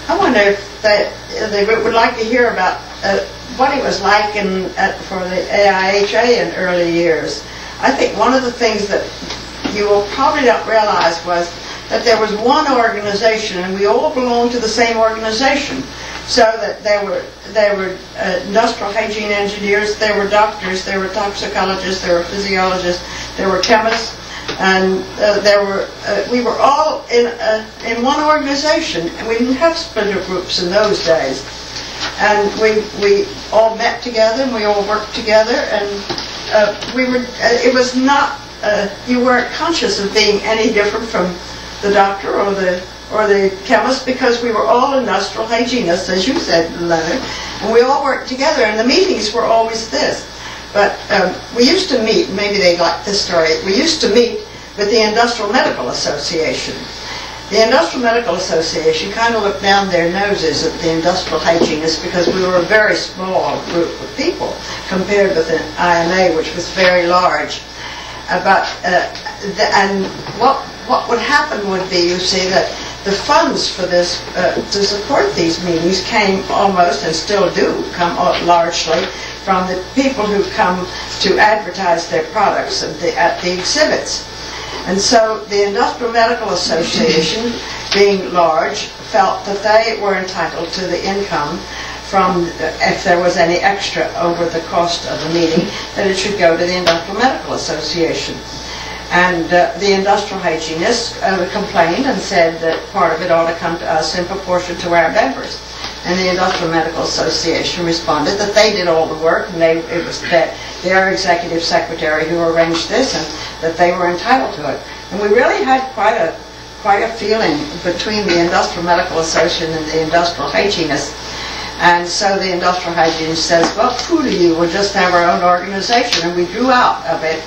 I wonder if they would like to hear about what it was like for the AIHA in early years. I think one of the things that you will probably not realize was that there was one organization, and we all belonged to the same organization. So that there were industrial hygiene engineers, there were doctors, there were toxicologists, there were physiologists, there were chemists, and we were all in one organization, and we didn't have splinter groups in those days. And we all met together, and we all worked together, and it was not, you weren't conscious of being any different from the doctor or the chemist, because we were all industrial hygienists, as you said, Leonard, and we all worked together, and the meetings were always this. But we used to meet, maybe they like this story, we used to meet with the Industrial Medical Association. The Industrial Medical Association kind of looked down their noses at the industrial hygienists because we were a very small group of people compared with the IMA, which was very large. And what would happen would be, you see, that the funds for this, to support these meetings came almost, and still do come largely, from the people who come to advertise their products at the exhibits. And so the Industrial Medical Association, being large, felt that they were entitled to the income from, if there was any extra over the cost of the meeting, that it should go to the Industrial Medical Association. And the industrial hygienists complained and said that part of it ought to come to us in proportion to our members. And the Industrial Medical Association responded that they did all the work, and it was their executive secretary who arranged this, and that they were entitled to it. And we really had quite a feeling between the Industrial Medical Association and the industrial hygienists. And so the industrial hygienist says, well, true to you, we'll just have our own organization, and we drew out of it.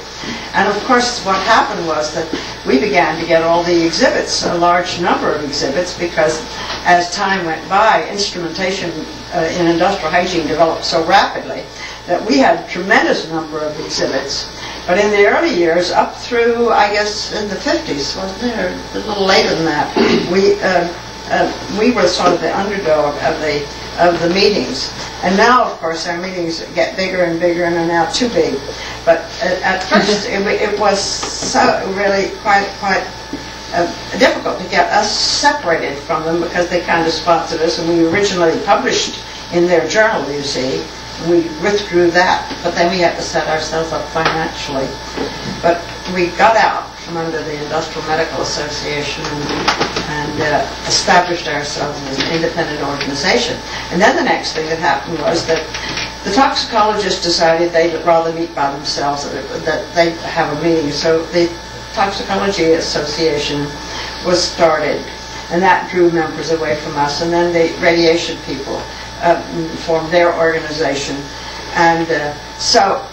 And of course what happened was that we began to get all the exhibits, a large number of exhibits, because as time went by, instrumentation in industrial hygiene developed so rapidly that we had a tremendous number of exhibits. But in the early years, up through, I guess, in the 50s, wasn't it, or a little later than that, we were sort of the underdog of the meetings. And now, of course, our meetings get bigger and bigger and are now too big. But at first, it was so really quite difficult to get us separated from them, because they kind of sponsored us, and we originally published in their journal, you see. We withdrew that, but then we had to set ourselves up financially. But we got out from under the Industrial Medical Association and established ourselves as an independent organization. And then the next thing that happened was that the toxicologists decided they'd rather meet by themselves, that they'd have a meeting. So the Toxicology Association was started, and that drew members away from us. And then the radiation people formed their organization. And so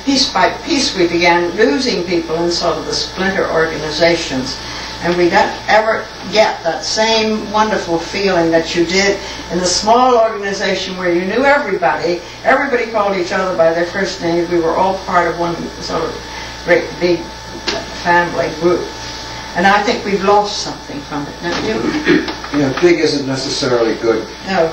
piece by piece we began losing people in sort of the splinter organizations. And we don't ever get that same wonderful feeling that you did in the small organization where you knew everybody. Everybody called each other by their first names. We were all part of one sort of great big family group. And I think we've lost something from it, don't you? Yeah, big isn't necessarily good. No.